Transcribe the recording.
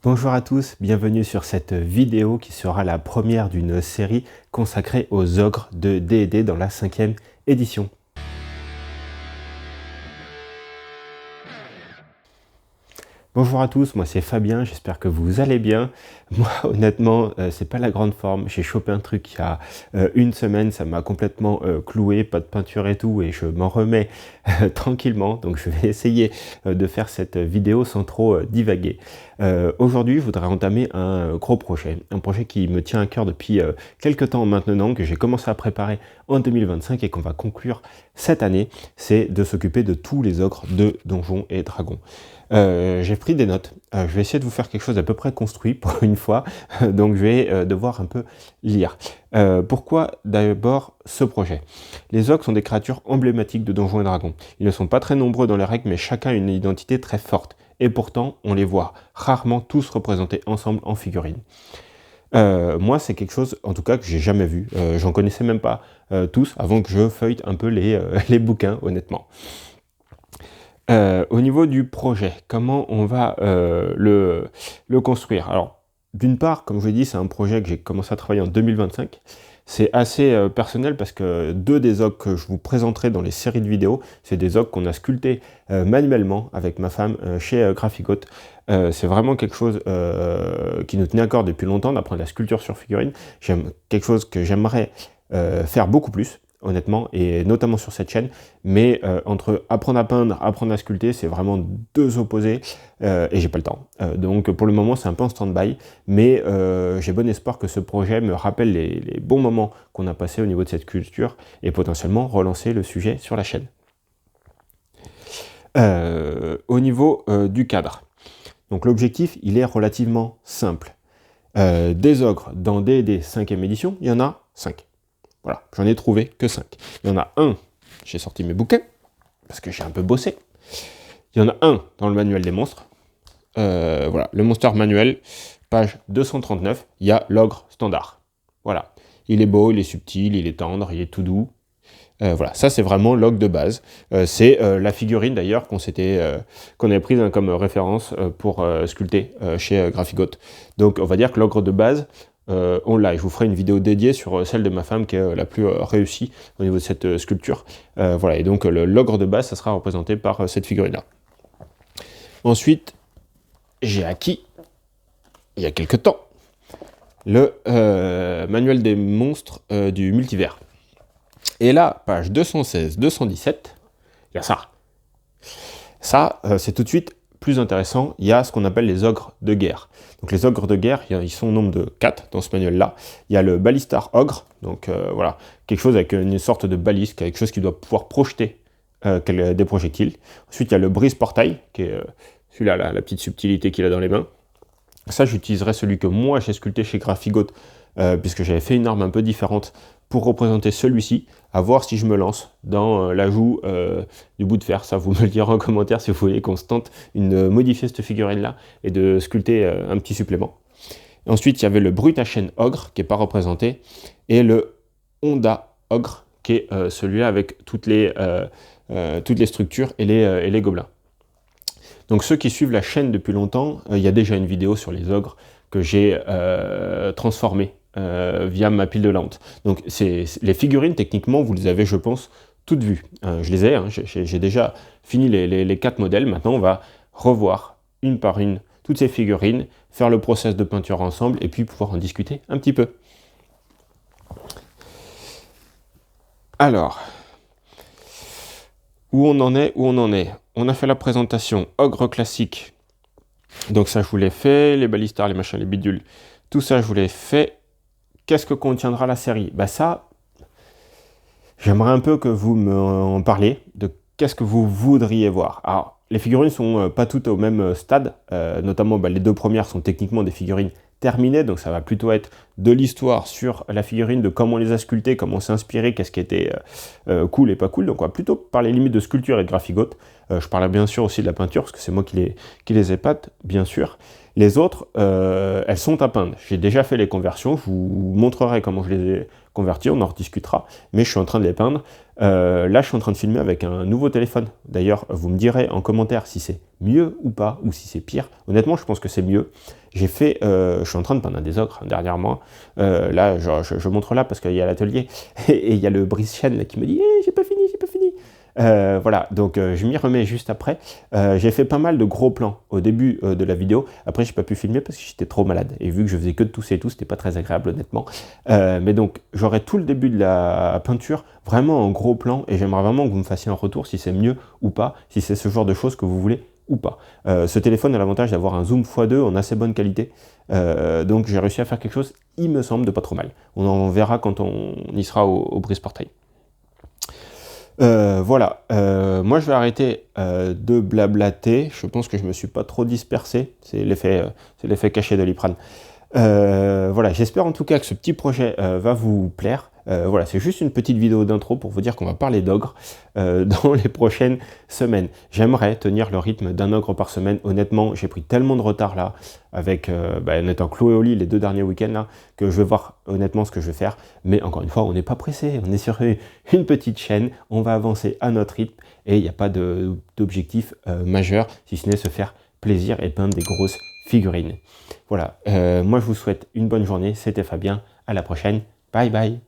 Bonjour à tous, bienvenue sur cette vidéo qui sera la première d'une série consacrée aux ogres de D&D dans la 5e édition. Bonjour à tous, moi c'est Fabien, j'espère que vous allez bien. Moi honnêtement, c'est pas la grande forme, j'ai chopé un truc il y a une semaine, ça m'a complètement cloué, pas de peinture et tout, et je m'en remets tranquillement, donc je vais essayer de faire cette vidéo sans trop divaguer. Aujourd'hui, je voudrais entamer un gros projet, un projet qui me tient à cœur depuis quelques temps maintenant, que j'ai commencé à préparer en 2025 et qu'on va conclure cette année, c'est de s'occuper de tous les ogres de Donjons et Dragons. J'ai pris des notes, je vais essayer de vous faire quelque chose d'à peu près construit pour une fois, donc je vais devoir un peu lire. Pourquoi d'abord ce projet? Les ogres sont des créatures emblématiques de Donjons et Dragons. Ils ne sont pas très nombreux dans les règles, mais chacun a une identité très forte. Et pourtant, on les voit rarement tous représentés ensemble en figurines. Moi, c'est quelque chose, en tout cas, que j'ai jamais vu. J'en connaissais même pas tous avant que je feuillete un peu les bouquins, honnêtement. Au niveau du projet, comment on va le construire? Alors, d'une part, comme je l'ai dit, c'est un projet que j'ai commencé à travailler en 2025. C'est assez personnel parce que deux des ogres que je vous présenterai dans les séries de vidéos, c'est des ogres qu'on a sculptés manuellement avec ma femme chez Graphicote. C'est vraiment quelque chose qui nous tenait à cœur depuis longtemps d'apprendre la sculpture sur figurine. Quelque chose que j'aimerais faire beaucoup plus, honnêtement, et notamment sur cette chaîne, mais entre apprendre à peindre, apprendre à sculpter, c'est vraiment deux opposés, et j'ai pas le temps. Donc pour le moment, c'est un peu en stand-by, mais j'ai bon espoir que ce projet me rappelle les bons moments qu'on a passés au niveau de cette culture, et potentiellement relancer le sujet sur la chaîne. Au niveau du cadre, donc l'objectif, il est relativement simple. Des ogres dans D&D 5e édition, il y en a 5. Voilà, j'en ai trouvé que 5. Il y en a un, j'ai sorti mes bouquins, parce que j'ai un peu bossé. Il y en a un dans le manuel des monstres. Voilà, le monster manuel, page 239, il y a l'ogre standard. Voilà, il est beau, il est subtil, il est tendre, il est tout doux. Voilà, ça c'est vraiment l'ogre de base. C'est la figurine d'ailleurs qu'on avait prise comme référence pour sculpter chez Graphicote. Donc on va dire que l'ogre de base, on l'a, et je vous ferai une vidéo dédiée sur celle de ma femme qui est la plus réussie au niveau de cette sculpture. Voilà, et donc l'ogre de base, ça sera représenté par cette figurine-là. Ensuite, j'ai acquis, il y a quelques temps, le manuel des monstres du multivers. Et là, page 216-217, il y a ça. Ça, c'est tout de suite plus intéressant, il y a ce qu'on appelle les ogres de guerre. Donc les ogres de guerre, ils sont au nombre de 4 dans ce manuel-là. Il y a le balistar ogre, donc voilà, quelque chose avec une sorte de balise, quelque chose qui doit pouvoir projeter des projectiles. Ensuite, il y a le brise-portail, qui est celui-là, la petite subtilité qu'il a dans les mains. Ça, j'utiliserai celui que moi j'ai sculpté chez Graphicote, puisque j'avais fait une arme un peu différente pour représenter celui-ci, à voir si je me lance dans l'ajout du bout de fer. Ça, vous me le direz en commentaire si vous voulez qu'on se tente de modifier cette figurine-là et de sculpter un petit supplément. Ensuite, il y avait le brutachen ogre, qui n'est pas représenté, et le Honda ogre, qui est celui-là avec toutes les structures et les gobelins. Donc ceux qui suivent la chaîne depuis longtemps, il y a déjà une vidéo sur les ogres que j'ai transformée via ma pile de la honte. Donc les figurines, techniquement, vous les avez, je pense, toutes vues. Je les ai, hein, j'ai déjà fini les 4 modèles. Maintenant, on va revoir une par une toutes ces figurines, faire le process de peinture ensemble et puis pouvoir en discuter un petit peu. Alors, où on en est? On a fait la présentation ogre classique. Donc ça, je vous l'ai fait, les balistars, les machins, les bidules, tout ça, je vous l'ai fait. Qu'est-ce que contiendra la série? Bah ça, j'aimerais un peu que vous m'en parliez, de qu'est-ce que vous voudriez voir. Alors, les figurines sont pas toutes au même stade, notamment les deux premières sont techniquement des figurines terminées, donc ça va plutôt être de l'histoire sur la figurine, de comment on les a sculptées, comment on s'est inspiré, qu'est-ce qui était cool et pas cool. Donc on va plutôt parler limite de sculpture et de graphicote. Je parlerai bien sûr aussi de la peinture, parce que c'est moi qui les épate, bien sûr. Les autres, elles sont à peindre. J'ai déjà fait les conversions, je vous montrerai comment je les ai converties, on en rediscutera, mais je suis en train de les peindre. Là, je suis en train de filmer avec un nouveau téléphone. D'ailleurs, vous me direz en commentaire si c'est mieux ou pas, ou si c'est pire. Honnêtement, je pense que c'est mieux. Je suis en train de peindre un des ogres dernièrement. Là, je montre là parce qu'il y a l'atelier et il y a le brise-chaîne qui me dit j'ai pas fini, j'ai pas fini. Voilà, donc je m'y remets juste après. J'ai fait pas mal de gros plans au début de la vidéo. Après, j'ai pas pu filmer parce que j'étais trop malade. Et vu que je faisais que de tousser et tout, c'était pas très agréable, honnêtement. Mais donc, j'aurai tout le début de la peinture vraiment en gros plan. Et j'aimerais vraiment que vous me fassiez un retour si c'est mieux ou pas, si c'est ce genre de choses que vous voulez ou pas. Ce téléphone a l'avantage d'avoir un zoom x2 en assez bonne qualité. Donc, j'ai réussi à faire quelque chose, il me semble, de pas trop mal. On en verra quand on y sera au brise-portail. Voilà, moi je vais arrêter de blablater, je pense que je me suis pas trop dispersé, c'est l'effet caché de l'Iprane. Voilà, j'espère en tout cas que ce petit projet va vous plaire. Voilà, c'est juste une petite vidéo d'intro pour vous dire qu'on va parler d'ogre dans les prochaines semaines. J'aimerais tenir le rythme d'un ogre par semaine. Honnêtement, j'ai pris tellement de retard là, avec en étant cloué au lit les 2 derniers week-ends là, que je vais voir honnêtement ce que je vais faire. Mais encore une fois, on n'est pas pressé, on est sur une petite chaîne, on va avancer à notre rythme et il n'y a pas d'objectif majeur, si ce n'est se faire plaisir et peindre des grosses figurines. Voilà, moi je vous souhaite une bonne journée, c'était Fabien, à la prochaine, bye bye.